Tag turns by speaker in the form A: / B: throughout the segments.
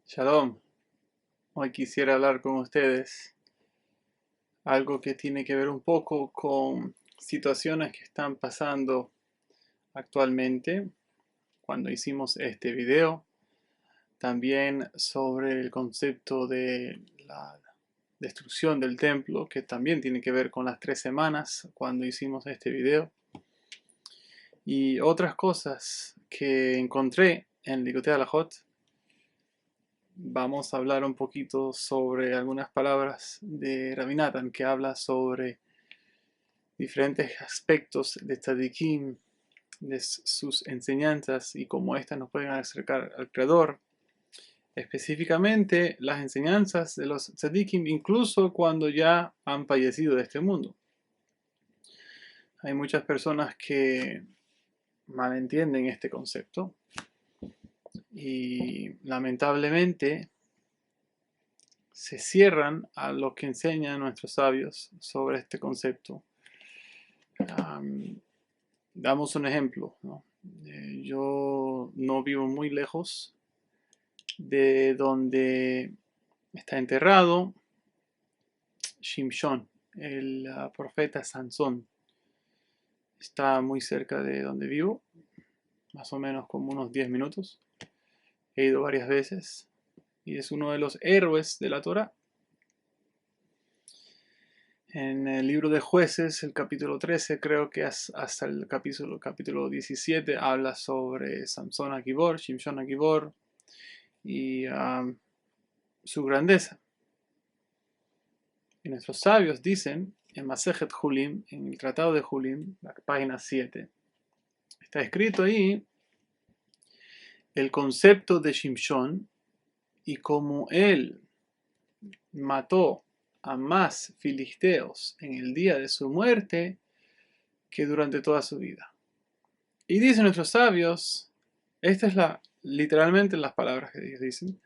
A: Shalom, hoy quisiera hablar con ustedes algo que tiene que ver un poco con situaciones que están pasando actualmente cuando hicimos este video, también sobre el concepto de la destrucción del templo, que también tiene que ver con las 3 semanas cuando hicimos este video, y otras cosas que encontré en Likutei Halachot. Vamos a hablar un poquito sobre algunas palabras de Rabbi Natan que habla sobre diferentes aspectos de Tzadikim, de sus enseñanzas y cómo éstas nos pueden acercar al Creador. Específicamente las enseñanzas de los Tzadikim, incluso cuando ya han fallecido de este mundo. Hay muchas personas que malentienden este concepto y lamentablemente se cierran a lo que enseñan nuestros sabios sobre este concepto. Damos un ejemplo, ¿no? Yo no vivo muy lejos de donde está enterrado Shimshon, el profeta Sansón. Está muy cerca de donde vivo, más o menos como unos 10 minutos. He ido varias veces y es uno de los héroes de la Torá. En el libro de Jueces, el capítulo 13, creo que hasta el capítulo 17, habla sobre Samson Agibor, Shimshon Agibor y su grandeza. Y nuestros sabios dicen, en Masejet Julim, en el Tratado de Julim, la página 7, está escrito ahí el concepto de Shimshon y cómo él mató a más filisteos en el día de su muerte que durante toda su vida. Y dicen nuestros sabios, esta es literalmente las palabras que ellos dicen,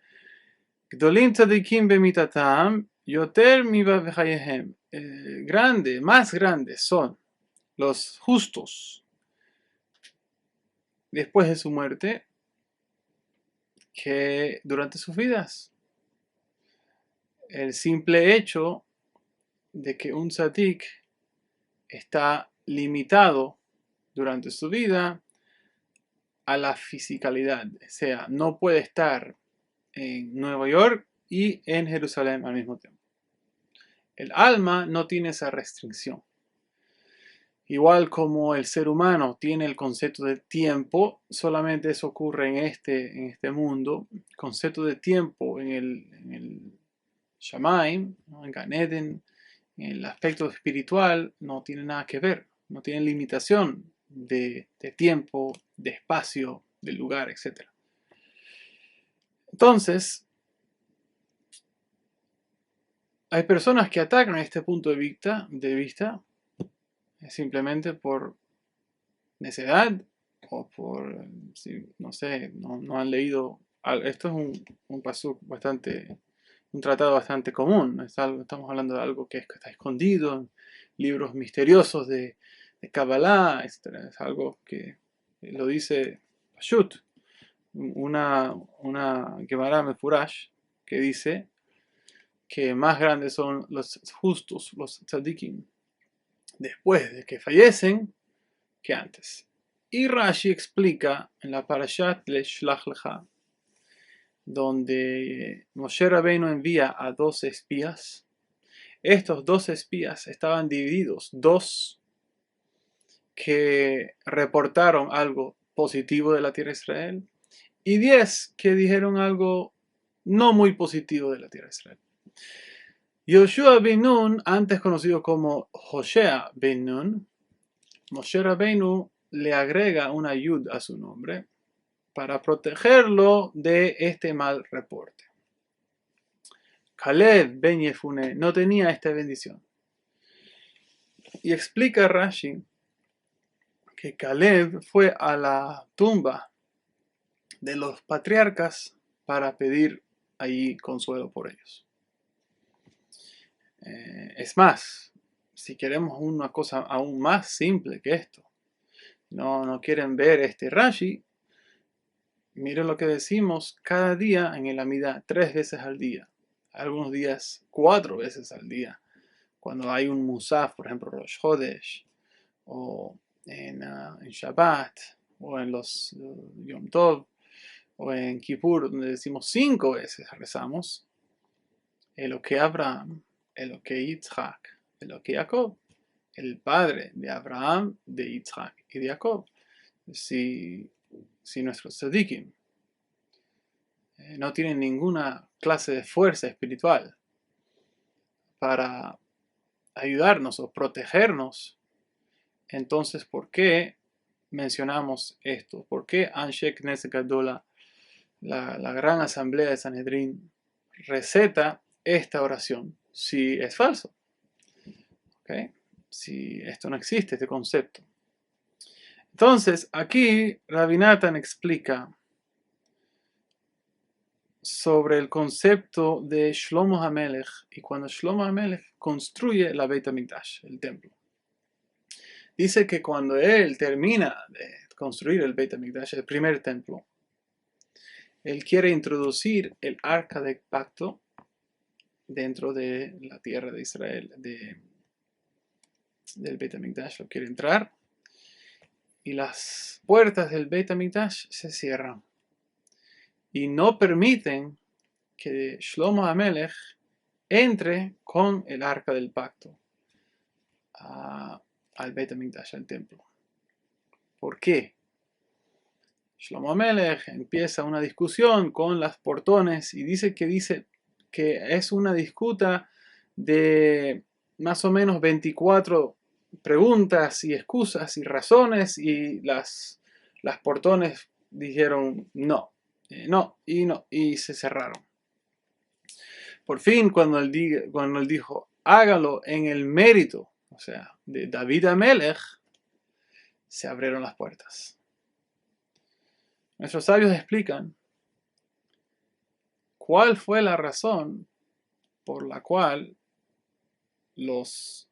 A: Gdolim tzadikim bemitatam yoter miva v'chayehem. Más grandes son los justos después de su muerte que durante sus vidas. El simple hecho de que un tzadik está limitado durante su vida a la fisicalidad, o sea, no puede estar en Nueva York y en Jerusalén al mismo tiempo. El alma no tiene esa restricción. Igual como el ser humano tiene el concepto de tiempo, solamente eso ocurre en este mundo. El concepto de tiempo en el Shamaim, ¿no? En Gan Eden, en el aspecto espiritual, no tiene nada que ver. No tiene limitación de tiempo, de espacio, de lugar, etc. Entonces, hay personas que atacan este punto de vista simplemente por necedad o por, no sé, no han leído. Esto es un pasuk un tratado bastante común. ¿No? Estamos hablando de algo que está escondido en libros misteriosos de Kabbalah, etc. Es algo que lo dice Pashut, una Gemara Mefurash que dice que más grandes son los justos, los tzadikim, después de que fallecen que antes. Y Rashi explica en la Parashat Leshlach Lecha, donde Moshe Rabbeinu envía a 12 espías. Estos 12 espías estaban divididos, 2 que reportaron algo positivo de la tierra de Israel y 10 que dijeron algo no muy positivo de la tierra de Israel. Yoshua ben Nun, antes conocido como Hoshea ben Nun, Moshe Rabbeinu le agrega una yud a su nombre para protegerlo de este mal reporte. Caleb ben Yefune no tenía esta bendición. Y explica Rashi que Caleb fue a la tumba de los patriarcas para pedir ahí consuelo por ellos. Es más, si queremos una cosa aún más simple que esto, no quieren ver este Rashi, miren lo que decimos cada día en el Amida, 3 veces al día. Algunos días 4 veces al día. Cuando hay un Musaf, por ejemplo, Rosh Hodesh, o en Shabbat, o en los Yom Tov, o en Kippur, donde decimos 5 veces rezamos, Eloque Abraham, Eloque Yitzhak, Eloque Jacob, el padre de Abraham, de Yitzhak y de Jacob. Si nuestros tzadikim no tienen ninguna clase de fuerza espiritual para ayudarnos o protegernos, entonces, ¿por qué mencionamos esto? ¿Por qué Anshe Knesset Gadola, la gran asamblea de Sanedrín, receta esta oración? Si es falso, ¿okay? Si esto no existe, este concepto. Entonces, aquí Rabbi Natan explica sobre el concepto de Shlomo HaMelech y cuando Shlomo HaMelech construye la Beit HaMikdash, el templo. Dice que cuando él termina de construir el Beit HaMikdash, el primer templo, él quiere introducir el arca del pacto dentro de la tierra de Israel, del Beit HaMikdash, lo quiere entrar, y las puertas del Beit HaMikdash se cierran y no permiten que Shlomo HaMelech entre con el arca del pacto al Beit HaMikdash, al templo. ¿Por qué? Shlomo HaMelech empieza una discusión con las portones y dice que es una disputa de más o menos 24 preguntas y excusas y razones, y las portones dijeron no, no y no, y se cerraron. Por fin, cuando él dijo hágalo en el mérito, o sea, de David HaMelech, se abrieron las puertas. Nuestros sabios explican cuál fue la razón por la cual las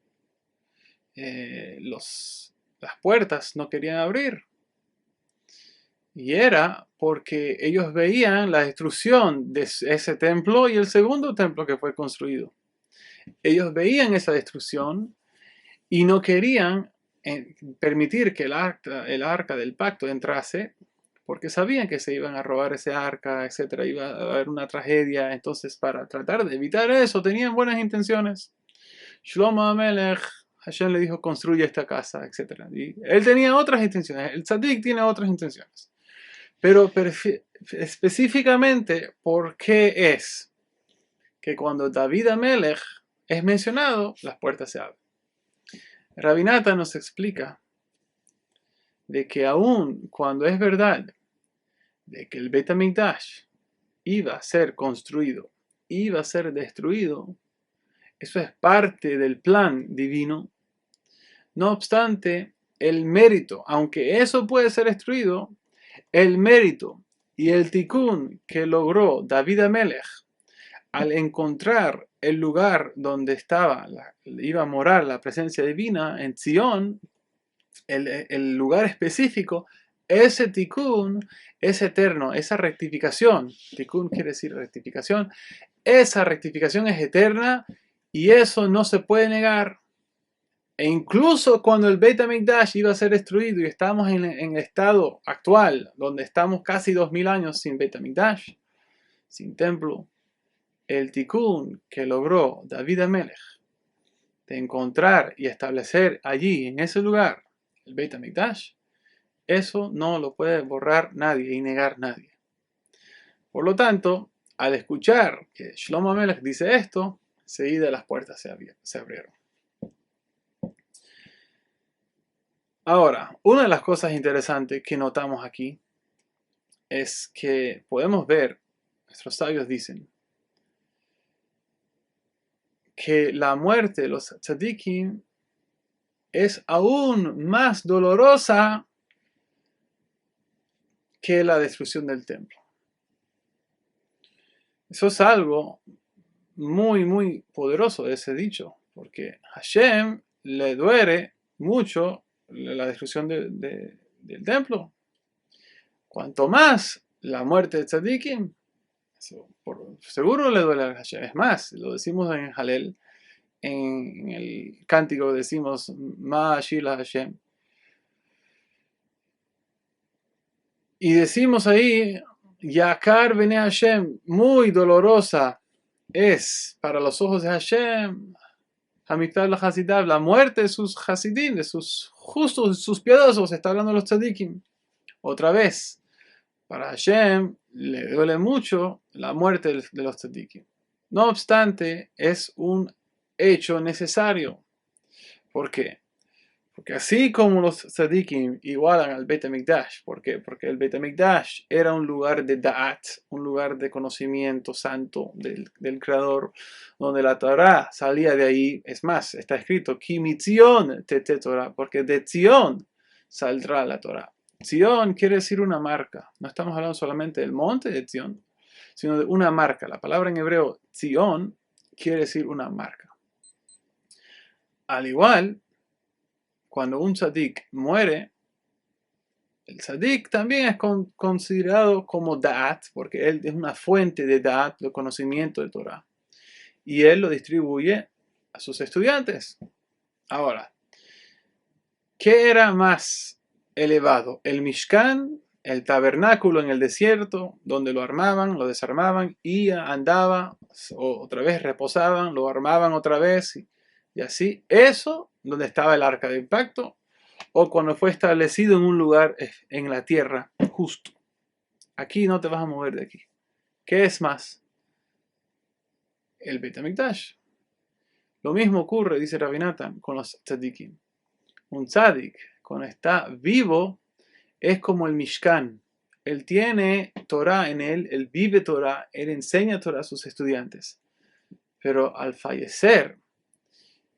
A: puertas no querían abrir. Y era porque ellos veían la destrucción de ese templo y el segundo templo que fue construido. Ellos veían esa destrucción y no querían permitir que el arca del pacto entrase, porque sabían que se iban a robar ese arca, etc. Iba a haber una tragedia. Entonces, para tratar de evitar eso, tenían buenas intenciones. Shlomo HaMelech, Hashem le dijo, construye esta casa, etc. Y él tenía otras intenciones. El tzadik tiene otras intenciones. Pero específicamente, ¿por qué es que cuando David HaMelech es mencionado, las puertas se abren? Rabbi Natan nos explica de que aún cuando es verdad de que el Beit HaMikdash iba a ser construido, iba a ser destruido, eso es parte del plan divino. No obstante, el mérito, aunque eso puede ser destruido, el mérito y el tikkun que logró David HaMelech al encontrar el lugar donde iba a morar la presencia divina en Zion, el lugar específico, ese tikkun es eterno, esa rectificación, tikkun quiere decir rectificación, esa rectificación es eterna y eso no se puede negar. E incluso cuando el Beit HaMikdash iba a ser destruido y estamos en el estado actual, donde estamos casi 2000 años sin Beit HaMikdash, sin templo, el tikkun que logró David HaMelech de encontrar y establecer allí, en ese lugar, el Beit HaMikdash, eso no lo puede borrar nadie y negar nadie. Por lo tanto, al escuchar que Shlomo HaMelech dice esto, enseguida las puertas se abrieron. Ahora, una de las cosas interesantes que notamos aquí es que podemos ver, nuestros sabios dicen, que la muerte de los tzadikim es aún más dolorosa que la destrucción del templo. Eso es algo muy, muy poderoso de ese dicho, porque Hashem le duele mucho la destrucción del templo. Cuanto más la muerte de tzadikim, por seguro le duele a Hashem. Es más, lo decimos en Halel, en el cántico decimos Ma Shila Hashem. Y decimos ahí, Yakar Bene Hashem, muy dolorosa es para los ojos de Hashem, Hamiktar la Hasidav, la muerte de sus Hasidim, de sus justos, de sus piadosos, está hablando de los tzadikim. Otra vez, para Hashem le duele mucho la muerte de los tzadikim. No obstante, es un hecho necesario. ¿Por qué? Porque así como los tzadikim igualan al Beit HaMikdash, ¿por qué? Porque el Beit HaMikdash era un lugar de da'at, un lugar de conocimiento santo del Creador, donde la Torah salía de ahí. Es más, está escrito, Ki mitzion tete Torah, porque de Tzion saldrá la Torah. Tzion quiere decir una marca. No estamos hablando solamente del monte de Tzion, sino de una marca. La palabra en hebreo Tzion quiere decir una marca. Al igual, cuando un tzadik muere, el tzadik también es considerado como da'at, porque él es una fuente de da'at, de conocimiento de Torah. Y él lo distribuye a sus estudiantes. Ahora, ¿qué era más elevado? ¿El Mishkan, el tabernáculo en el desierto, donde lo armaban, lo desarmaban, y andaba, o otra vez reposaban, lo armaban otra vez, y así? Eso, donde estaba el arca de pacto, o cuando fue establecido en un lugar en la tierra justo. Aquí no te vas a mover de aquí. ¿Qué es más? El Beit HaMikdash. Lo mismo ocurre, dice Rabbi Natan, con los tzadikim. Un tzadik, cuando está vivo, es como el Mishkan. Él tiene Torah en él, él vive Torah, él enseña Torah a sus estudiantes. Pero al fallecer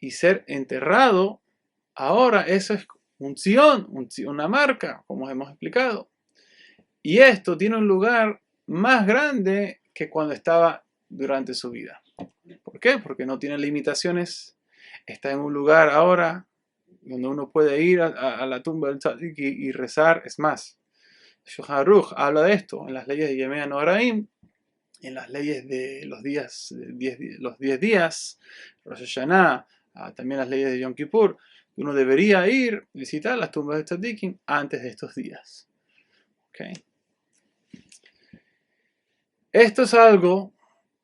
A: y ser enterrado, ahora eso es un Tzion, una marca, como hemos explicado. Y esto tiene un lugar más grande que cuando estaba durante su vida. ¿Por qué? Porque no tiene limitaciones. Está en un lugar ahora donde uno puede ir a la tumba del tzadik y rezar. Es más, Shulchan Aruch habla de esto en las leyes de Yemei HaNoraim, en las leyes de los 10 días, Rosh Hashanah, también las leyes de Yom Kippur. Uno debería ir a visitar las tumbas de tzadikim antes de estos días. ¿Okay? Esto es algo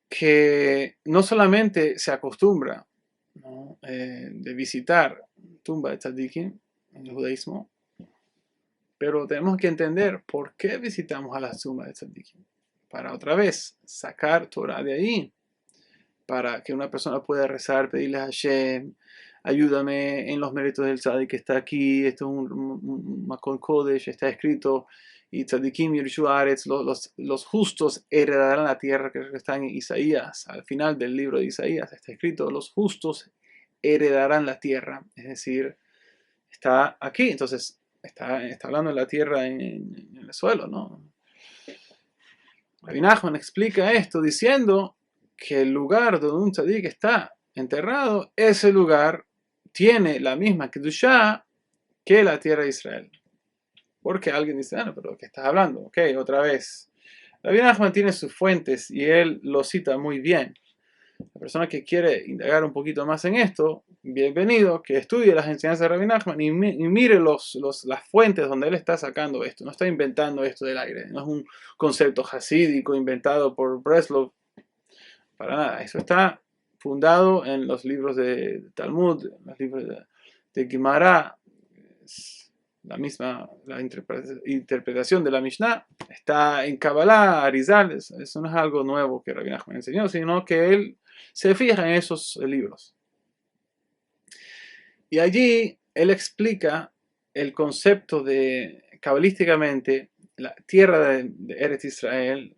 A: que no solamente se acostumbra, ¿no? De visitar tumbas de tzadikim en el judaísmo, pero tenemos que entender por qué visitamos a las tumbas de tzadikim. Para otra vez sacar Torah de ahí, para que una persona pueda rezar, pedirle a Hashem, ayúdame en los méritos del tzadik que está aquí. Esto es un Makol Kodesh, está escrito, y tzadikim yirshu haaretz, los justos heredarán la tierra, que está en Isaías, al final del libro de Isaías está escrito, los justos heredarán la tierra, es decir, está aquí, entonces está hablando de la tierra en el suelo, ¿no? Rabbi Nachman explica esto diciendo que el lugar donde un tzadik está enterrado, ese lugar tiene la misma kedushá que la tierra de Israel. Porque alguien dice, no, pero ¿qué estás hablando? Ok, otra vez. Rabbi Nachman tiene sus fuentes y él lo cita muy bien. La persona que quiere indagar un poquito más en esto, bienvenido, que estudie las enseñanzas de Rabbi Nachman y mire las fuentes donde él está sacando esto. No está inventando esto del aire. No es un concepto hasídico inventado por Breslov. Para nada. Eso está fundado en los libros de Talmud, en los libros de Gemara. La interpretación de la Mishnah está en Kabbalah, Arizal. Eso no es algo nuevo que Rabbi Nachman enseñó, sino que él se fija en esos libros. Y allí él explica el concepto de, cabalísticamente, la tierra de Eretz Israel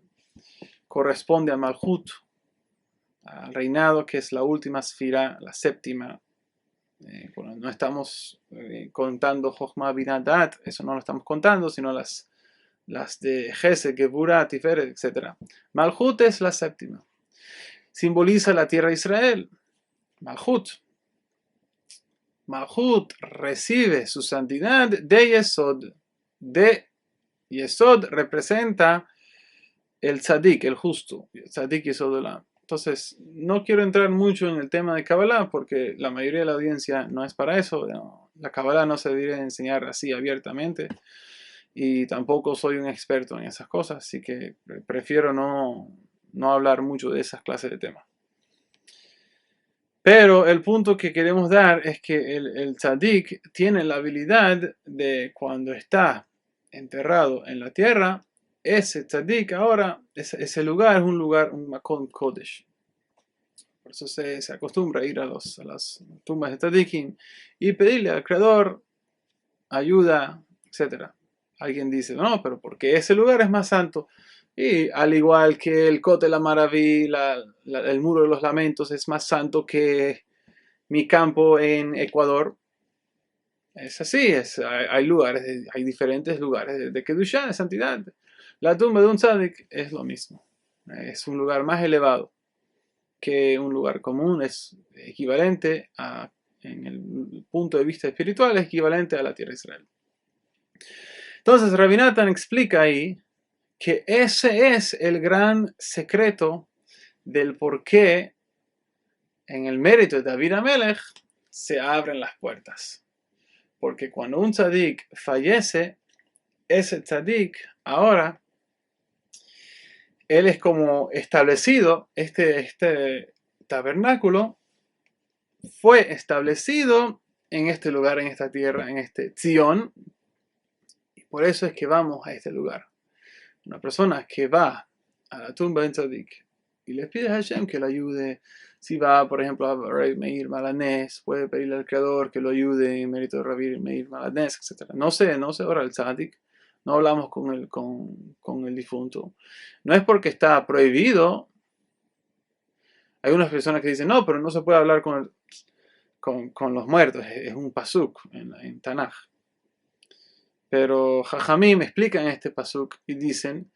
A: corresponde a Malchut, al reinado que es la última sfira, la séptima. Bueno, no estamos contando Jochma Binah Da'at, eso no lo estamos contando, sino las de Gesed, Geburah, Tiferet, etc. Malchut es la séptima. Simboliza la tierra de Israel. Malchut. Malchut recibe su santidad de Yesod, de Yesod representa el tzadik, el justo. Tzadik Yesod Olam. Entonces, no quiero entrar mucho en el tema de Kabbalah porque la mayoría de la audiencia no es para eso. No, la Kabbalah no se debería enseñar así abiertamente y tampoco soy un experto en esas cosas, así que prefiero no hablar mucho de esas clases de temas. Pero el punto que queremos dar es que el tzadik tiene la habilidad de cuando está enterrado en la tierra, ese tzadik ahora, ese lugar es un lugar, un makom kodesh. Por eso se acostumbra a ir a las tumbas de tzadikim y pedirle al creador ayuda, etc. Alguien dice, no, pero porque ese lugar es más santo. Y al igual que el Kotel Amaraví, el Muro de los Lamentos es más santo que mi campo en Ecuador. Es así, hay lugares, hay diferentes lugares de Kedushá, de santidad. La tumba de un tzadik es lo mismo. Es un lugar más elevado que un lugar común, es equivalente a, en el punto de vista espiritual, es equivalente a la tierra de Israel. Entonces, Rabbi Natan explica ahí que ese es el gran secreto del por qué en el mérito de David Amelech se abren las puertas. Porque cuando un tzadik fallece, ese tzadik ahora, él es como establecido, este tabernáculo fue establecido en este lugar, en esta tierra, en este Zion, y por eso es que vamos a este lugar. Una persona que va a la tumba de un tzadik y le pide a Hashem que lo ayude, si va, por ejemplo, a Rabbi Meir Malanés, puede pedirle al Creador que lo ayude en mérito de Rabbi Meir Malanés, etc. No sé ahora el tzadik, no hablamos con el difunto. No es porque está prohibido. Hay unas personas que dicen, no, pero no se puede hablar con los muertos, es un pasuk en Tanaj. Pero Jajamim explican este pasuk y dicen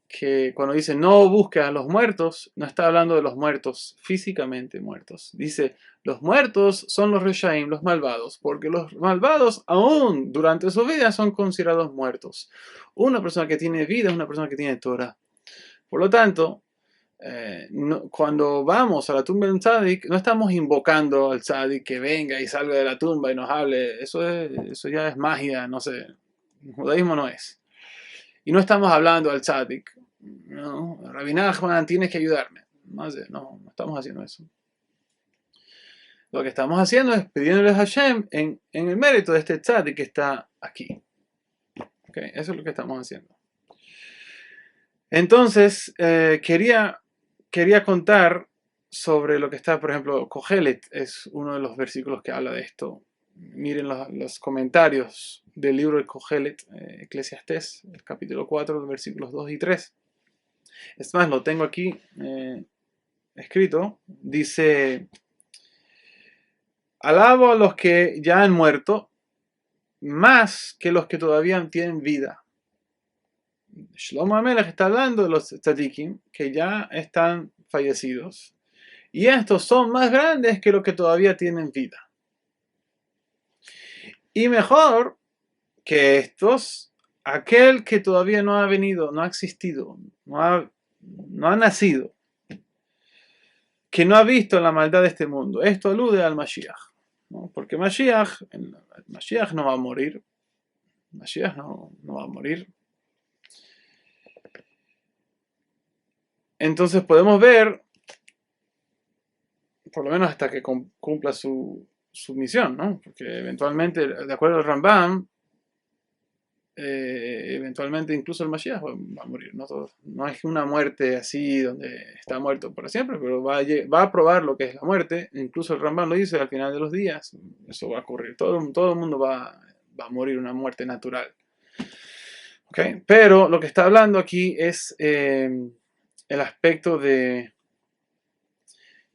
A: que cuando dice no busques a los muertos, no está hablando de los muertos físicamente muertos. Dice, los muertos son los reshaim, los malvados, porque los malvados aún durante su vida son considerados muertos. Una persona que tiene vida es una persona que tiene Torah. Por lo tanto, cuando vamos a la tumba de un tzadik, no estamos invocando al tzadik que venga y salga de la tumba y nos hable. Eso ya es magia, no sé. El judaísmo no es. Y no estamos hablando al tzadik. No, Rabbi Nachman, tienes que ayudarme. No estamos haciendo eso. Lo que estamos haciendo es pidiéndole a Hashem en el mérito de este tzadik que está aquí. ¿Okay? Eso es lo que estamos haciendo. Entonces, quería contar sobre lo que está, por ejemplo, Kohelet es uno de los versículos que habla de esto. Miren los comentarios del libro de Kohelet, Eclesiastés, el capítulo 4, versículos 2 y 3. Es más, lo tengo aquí escrito. Dice, alabo a los que ya han muerto, más que los que todavía tienen vida. Shlomo Amelech está hablando de los tzadikim que ya están fallecidos. Y estos son más grandes que los que todavía tienen vida. Y mejor que estos, aquel que todavía no ha venido, no ha existido, no ha nacido, que no ha visto la maldad de este mundo. Esto alude al Mashiach, ¿no? Porque el Mashiach no va a morir. Mashiach no va a morir. Entonces podemos ver, por lo menos hasta que cumpla su misión, ¿no? Porque eventualmente, de acuerdo al Rambam, eventualmente incluso el Mashiach va a morir. No es una muerte así donde está muerto para siempre, pero va a probar lo que es la muerte. Incluso el Rambam lo dice al final de los días. Eso va a ocurrir. Todo el mundo va a morir una muerte natural. ¿Okay? Pero lo que está hablando aquí es el aspecto de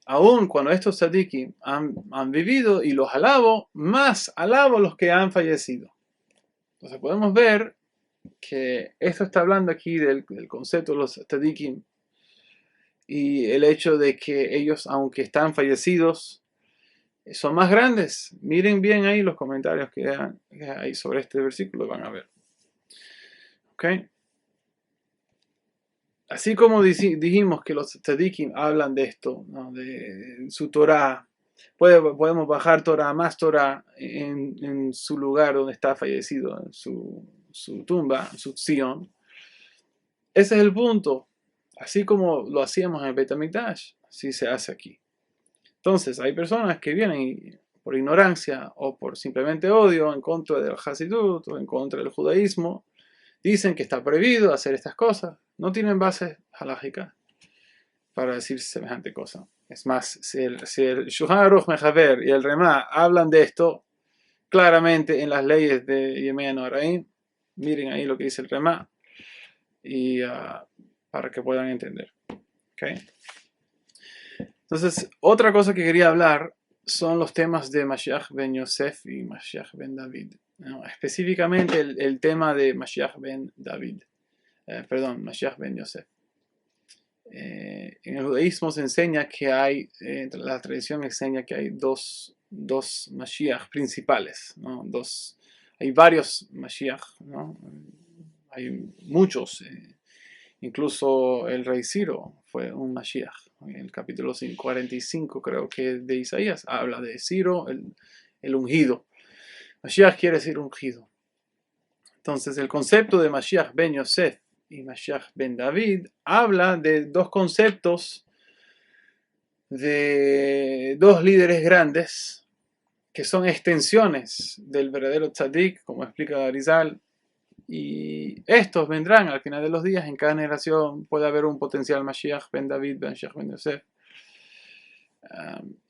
A: aún cuando estos tzadikim han vivido y los alabo, más alabo a los que han fallecido. Entonces podemos ver que esto está hablando aquí del concepto de los tzadikim y el hecho de que ellos, aunque están fallecidos, son más grandes. Miren bien ahí los comentarios que hay sobre este versículo, van a ver. ¿Ok? Así como dijimos que los tzadikim hablan de esto, ¿no? De su Torah, podemos bajar Torah, más Torah en su lugar donde está fallecido, en su tumba, su Zion. Ese es el punto. Así como lo hacíamos en el Beit HaMikdash, así se hace aquí. Entonces, hay personas que vienen por ignorancia o por simplemente odio en contra del Hasidut o en contra del judaísmo, dicen que está prohibido hacer estas cosas. No tienen base halógica para decir semejante cosa. Es más, si el Shulchan Aruch Mechaber y el Remá hablan de esto claramente en las leyes de Yemei Noraim, miren ahí lo que dice el Remá, y para que puedan entender. ¿Okay? Entonces, otra cosa que quería hablar son los temas de Mashiach ben Yosef y Mashiach ben David. ¿No? Específicamente el tema de Mashiach ben David. Mashiach ben Yosef. En el judaísmo se enseña que hay, la tradición enseña que hay dos Mashiach principales, ¿no? Hay varios Mashiach, ¿no? Hay muchos, incluso el rey Ciro fue un Mashiach. En el capítulo 45 creo que de Isaías habla de Ciro, el ungido. Mashiach quiere decir ungido. Entonces el concepto de Mashiach ben Yosef y Mashiach ben David habla de dos conceptos de dos líderes grandes que son extensiones del verdadero tzaddik, como explica Arizal, y estos vendrán al final de los días. En cada generación puede haber un potencial Mashiach ben David, Mashiach ben Yosef.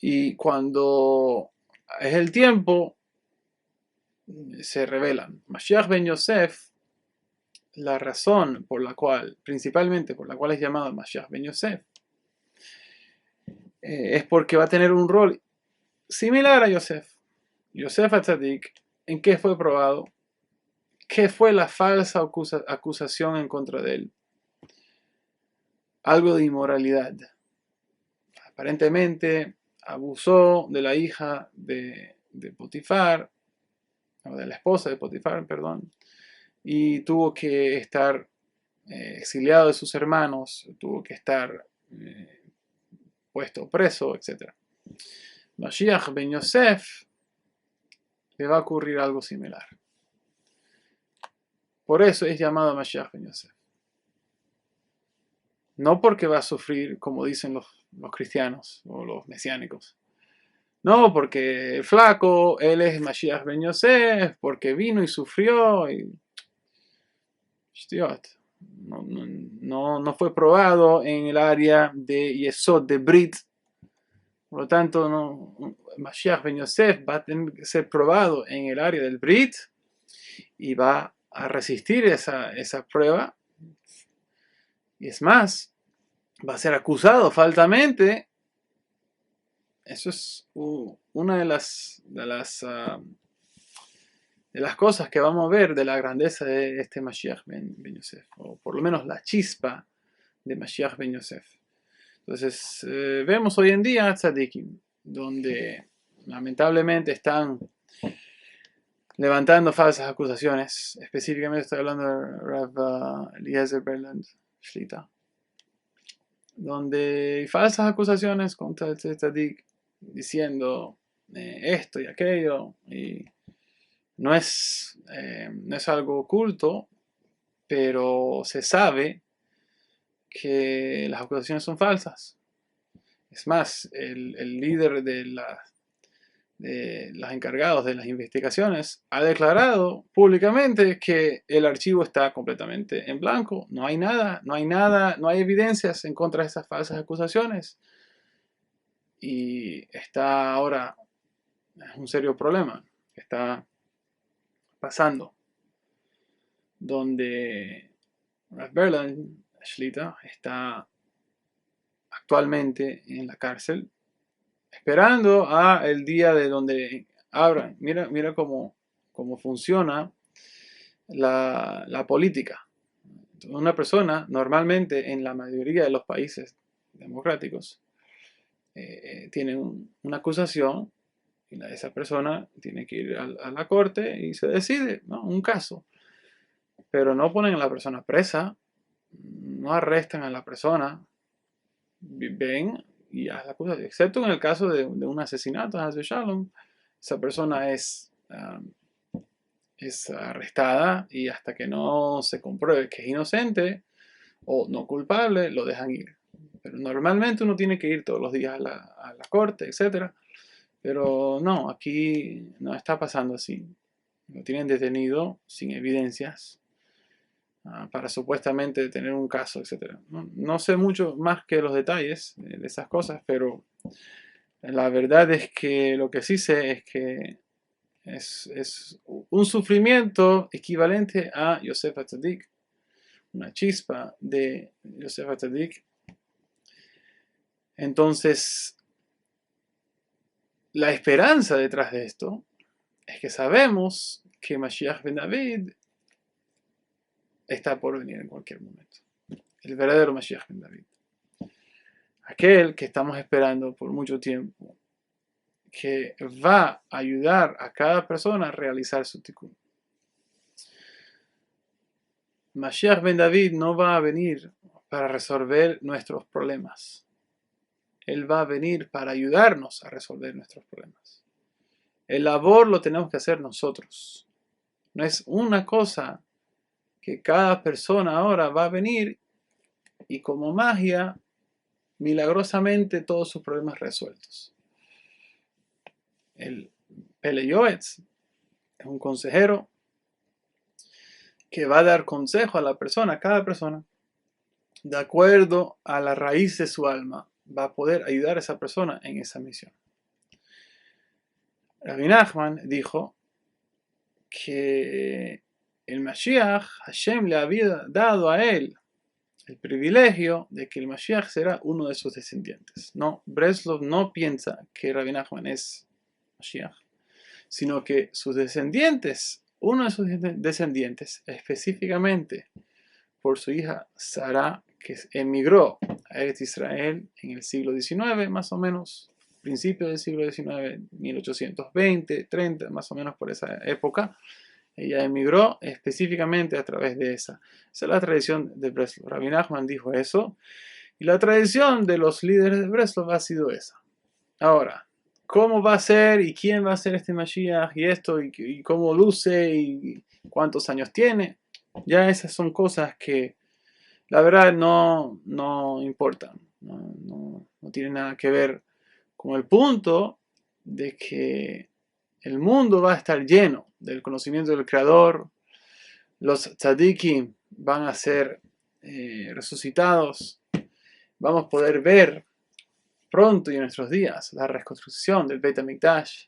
A: Y cuando es el tiempo, se revelan. Mashiach ben Yosef, la razón por la cual, principalmente por la cual es llamado Mashiach ben Yosef, es porque va a tener un rol similar a Yosef. Yosef HaTzadik, ¿en qué fue probado? ¿Qué fue la falsa acusación en contra de él? Algo de inmoralidad. Aparentemente abusó de la hija de Potifar, o de la esposa de Potifar, perdón, y tuvo que estar exiliado de sus hermanos, tuvo que estar puesto preso, etc. Mashiach ben Yosef le va a ocurrir algo similar. Por eso es llamado Mashiach ben Yosef. No porque va a sufrir, como dicen los cristianos o los mesiánicos. No, porque el flaco, él es Mashiach ben Yosef, porque vino y sufrió. No fue probado en el área de Yesod, de Brit. Por lo tanto, Mashiach ben Yosef va a tener que ser probado en el área del Brit y va a resistir esa prueba. Y es más, va a ser acusado falsamente. Eso es una de las cosas que vamos a ver de la grandeza de este Mashiach ben Yosef, o por lo menos la chispa de Mashiach ben Yosef. Entonces, vemos hoy en día tzadikim, donde lamentablemente están levantando falsas acusaciones. Específicamente estoy hablando de Rav Eliezer Berland Shlita, donde hay falsas acusaciones contra el tzadik, diciendo esto y aquello, y no es algo oculto, pero se sabe que las acusaciones son falsas. Es más, el líder de los encargados de las investigaciones ha declarado públicamente que el archivo está completamente en blanco. No hay nada, no hay evidencias en contra de esas falsas acusaciones. Y está ahora, es un serio problema que está pasando, donde Rav Berland Shlita está actualmente en la cárcel, esperando a el día de donde abran. Mira cómo funciona la política. Una persona, normalmente en la mayoría de los países democráticos, tiene una acusación y esa persona tiene que ir a la corte y se decide, ¿no? Un caso. pero no ponen a la persona presa, no arrestan a la persona, ven y haz la cosa, excepto en el caso de un asesinato, Shalom, esa persona es arrestada y hasta que no se compruebe que es inocente o no culpable, lo dejan ir. Pero normalmente uno tiene que ir todos los días a la corte, etc. Pero no, aquí no está pasando así. Lo tienen detenido sin evidencias para supuestamente tener un caso, etc. No sé mucho más que los detalles de esas cosas, pero la verdad es que lo que sí sé es que es un sufrimiento equivalente a Yosef Atzadik, una chispa de Yosef Atzadik. Entonces, la esperanza detrás de esto es que sabemos que Mashiach ben David está por venir en cualquier momento. El verdadero Mashiach ben David. Aquel que estamos esperando por mucho tiempo, que va a ayudar a cada persona a realizar su tikkun. Mashiach ben David no va a venir para resolver nuestros problemas. Él va a venir para ayudarnos a resolver nuestros problemas. El labor lo tenemos que hacer nosotros. No es una cosa que cada persona ahora va a venir y como magia, milagrosamente todos sus problemas resueltos. El Pele Yoetz es un consejero que va a dar consejo a la persona, a cada persona, de acuerdo a la raíz de su alma, va a poder ayudar a esa persona en esa misión. Rabbi Nachman dijo que el Mashiach, Hashem le había dado a él el privilegio de que el Mashiach será uno de sus descendientes. No, Breslov no piensa que Rabbi Nachman es Mashiach, sino que sus descendientes, uno de sus descendientes, específicamente por su hija Sara, que emigró a Eretz Israel en el siglo XIX, más o menos, principio del siglo XIX, 1820, 30, más o menos por esa época. Ella emigró específicamente a través de esa. Esa es la tradición de Breslov. Rabbi Nachman dijo eso, y la tradición de los líderes de Breslov ha sido esa. Ahora, ¿cómo va a ser y quién va a ser este Mashiach y esto y cómo luce y cuántos años tiene? Ya esas son cosas que la verdad no importan, no tienen nada que ver con el punto de que el mundo va a estar lleno del conocimiento del Creador, los tzadikim van a ser resucitados, vamos a poder ver pronto y en nuestros días la reconstrucción del Beit HaMikdash.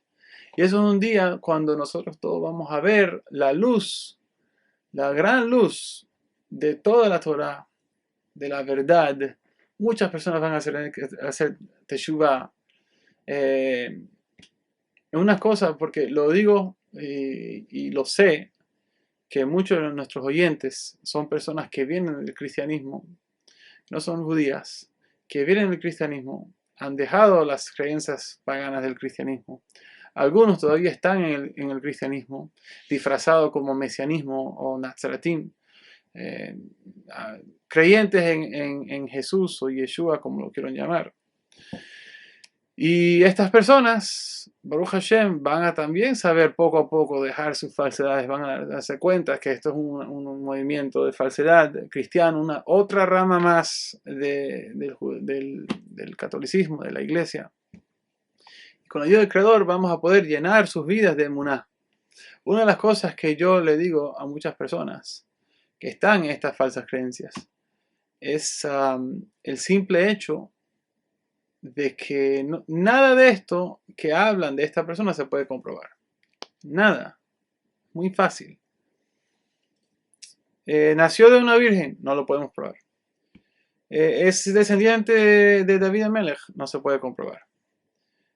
A: Y eso es un día cuando nosotros todos vamos a ver la luz, la gran luz de toda la Torah, de la verdad. Muchas personas van a hacer teshuvah. Una cosa, porque lo digo y lo sé, que muchos de nuestros oyentes son personas que vienen del cristianismo, no son judías, que vienen del cristianismo, han dejado las creencias paganas del cristianismo. Algunos todavía están en el cristianismo, disfrazado como mesianismo o nazaratim, creyentes en Jesús o Yeshua, como lo quieran llamar. Y estas personas, Baruch Hashem, van a también saber poco a poco dejar sus falsedades, van a darse cuenta que esto es un movimiento de falsedad cristiano, una otra rama más del catolicismo, de la iglesia. Y con la ayuda del Creador vamos a poder llenar sus vidas de emuná. Una de las cosas que yo le digo a muchas personas que están en estas falsas creencias es el simple hecho de que nada de esto que hablan de esta persona se puede comprobar. Nada. Muy fácil. Nació de una virgen, no lo podemos probar. Es descendiente de David Amelech, no se puede comprobar.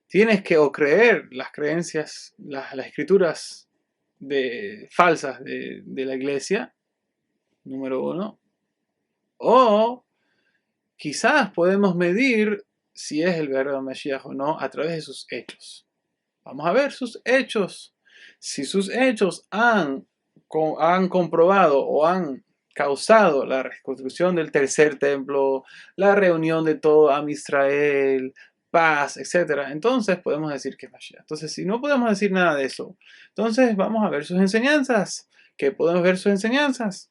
A: Tienes que o creer las creencias, las escrituras falsas de la iglesia, número uno, o quizás podemos medir si es el verdadero Mashiach o no a través de sus hechos. Vamos a ver sus hechos. Si sus hechos han han comprobado o han causado la reconstrucción del tercer templo, la reunión de todo Am Israel, paz, etc. Entonces podemos decir que es Mashiach. Entonces, si no podemos decir nada de eso, entonces vamos a ver sus enseñanzas. ¿Qué podemos ver sus enseñanzas?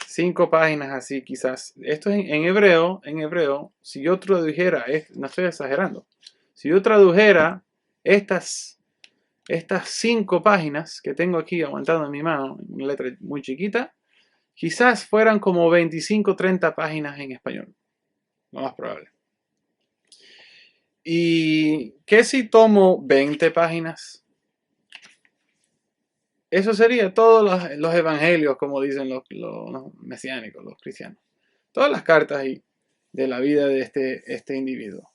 A: 5 páginas así quizás. Esto en hebreo, si yo tradujera, no estoy exagerando, si yo tradujera estas 5 páginas que tengo aquí aguantando en mi mano, en una letra muy chiquita, quizás fueran como 25, 30 páginas en español, lo más probable. ¿Y qué si tomo 20 páginas? Eso sería todos los evangelios, como dicen los mesiánicos, los cristianos. Todas las cartas ahí de la vida de este individuo.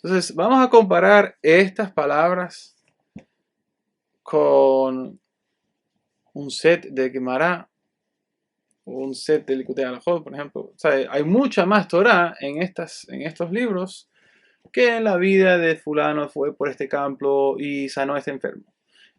A: Entonces, vamos a comparar estas palabras con un set de Gemara o un set de Likutei Halachot, por ejemplo. O sea, hay mucha más Torah en estos libros que en la vida de fulano fue por este campo y sanó a este enfermo.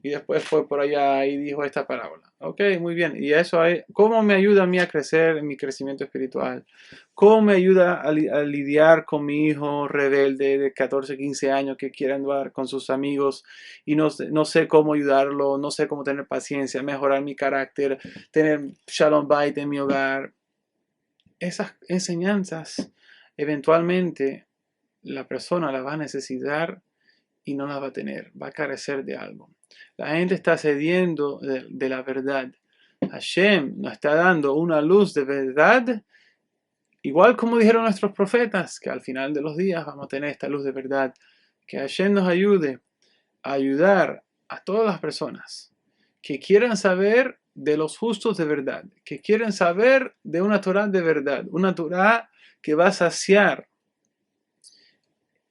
A: Y después fue por allá y dijo esta parábola. Ok, muy bien. Y eso, ¿cómo me ayuda a mí a crecer en mi crecimiento espiritual? ¿Cómo me ayuda a lidiar con mi hijo rebelde de 14, 15 años que quiere andar con sus amigos y no sé cómo ayudarlo, no sé cómo tener paciencia, mejorar mi carácter, tener shalom bait en mi hogar? Esas enseñanzas eventualmente la persona las va a necesitar y no las va a tener, va a carecer de algo. La gente está cediendo de la verdad. Hashem nos está dando una luz de verdad, igual como dijeron nuestros profetas, que al final de los días vamos a tener esta luz de verdad. Que Hashem nos ayude a ayudar a todas las personas que quieran saber de los justos de verdad, que quieren saber de una Torah de verdad, una Torah que va a saciar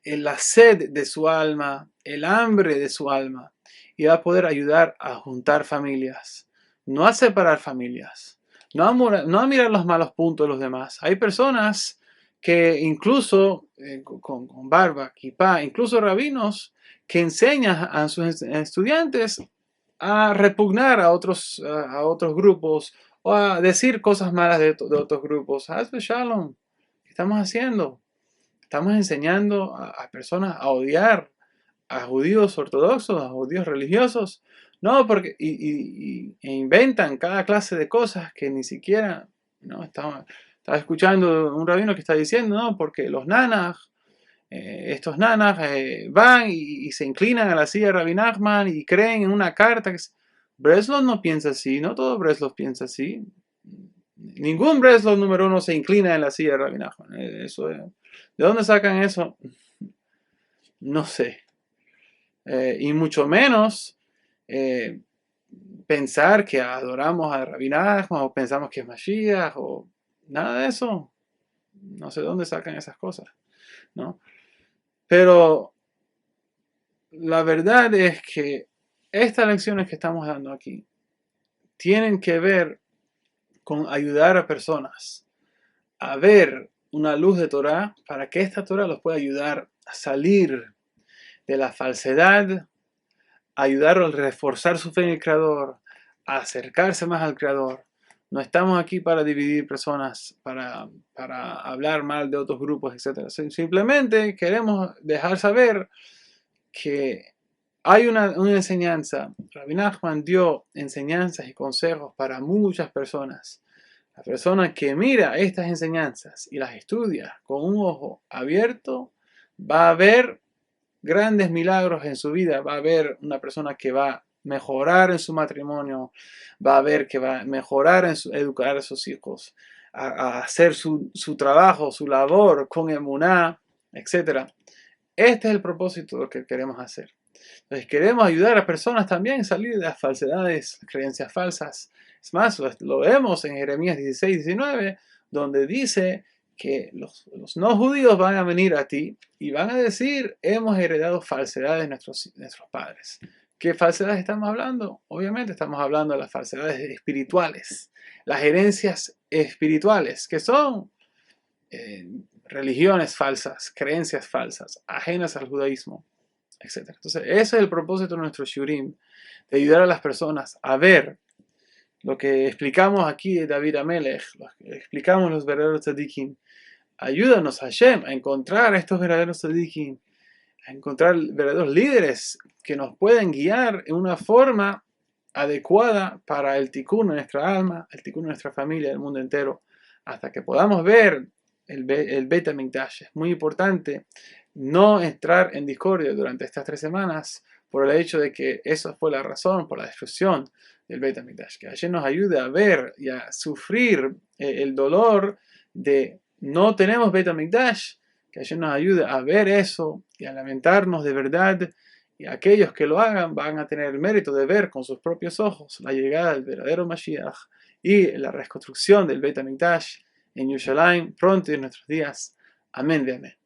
A: la sed de su alma, el hambre de su alma, y va a poder ayudar a juntar familias, no a separar familias, no a mirar los malos puntos de los demás. Hay personas que incluso con barba, kipá, incluso rabinos, que enseñan a sus estudiantes a repugnar a otros grupos o a decir cosas malas de otros grupos. Hazme shalom. ¿Qué estamos haciendo? Estamos enseñando a personas a odiar a judíos ortodoxos, a judíos religiosos. No, porque e inventan cada clase de cosas que ni siquiera, ¿no? Estaba escuchando un rabino que está diciendo, ¿no? Porque los nanas, estos nanas van y se inclinan a la silla de Rabbi Nachman y creen en una carta que Breslov no piensa así, no todo Breslov piensa así. Ningún Breslov número 1 se inclina en la silla de Rabbi Nachman. Eso es. ¿De dónde sacan eso? No sé. Y mucho menos pensar que adoramos a Rabbi Nachman o pensamos que es Mashiach o nada de eso. No sé dónde sacan esas cosas, ¿no? Pero la verdad es que estas lecciones que estamos dando aquí tienen que ver con ayudar a personas a ver una luz de Torah para que esta Torah los pueda ayudar a salir de la falsedad, ayudarlo a reforzar su fe en el Creador, a acercarse más al Creador. No estamos aquí para dividir personas, para hablar mal de otros grupos, etc. Simplemente queremos dejar saber que hay una enseñanza. Rabbi Nachman dio enseñanzas y consejos para muchas personas. La persona que mira estas enseñanzas y las estudia con un ojo abierto va a ver grandes milagros en su vida. Va a ver una persona que va a mejorar en su matrimonio, va a ver que va a mejorar en educar a sus hijos, a hacer su trabajo, su labor con emuná, etc. Este es el propósito de lo que queremos hacer. Entonces queremos ayudar a personas también a salir de las falsedades, creencias falsas. Es más, lo vemos en Jeremías 16, 19, donde dice que los no judíos van a venir a ti y van a decir, hemos heredado falsedades de nuestros padres. ¿Qué falsedades estamos hablando? Obviamente estamos hablando de las falsedades espirituales, las herencias espirituales, que son religiones falsas, creencias falsas, ajenas al judaísmo. etc. Entonces, ese es el propósito de nuestro Shurim, de ayudar a las personas a ver lo que explicamos aquí de David Amelech, lo que explicamos los verdaderos tzadikim. Ayúdanos, Hashem, a encontrar a estos verdaderos tzadikim, a encontrar verdaderos líderes que nos pueden guiar en una forma adecuada para el tikkun de nuestra alma, el tikkun de nuestra familia, del mundo entero, hasta que podamos ver el Beit HaMikdash. Es muy importante no entrar en discordia durante estas 3 semanas por el hecho de que esa fue la razón por la destrucción del Beit HaMikdash. Que Hashem nos ayude a ver y a sufrir el dolor de no tenemos Beit HaMikdash, que Hashem nos ayude a ver eso y a lamentarnos de verdad. Y aquellos que lo hagan van a tener el mérito de ver con sus propios ojos la llegada del verdadero Mashiach y la reconstrucción del Beit HaMikdash en Yerushalayim pronto en nuestros días. Amén de amén.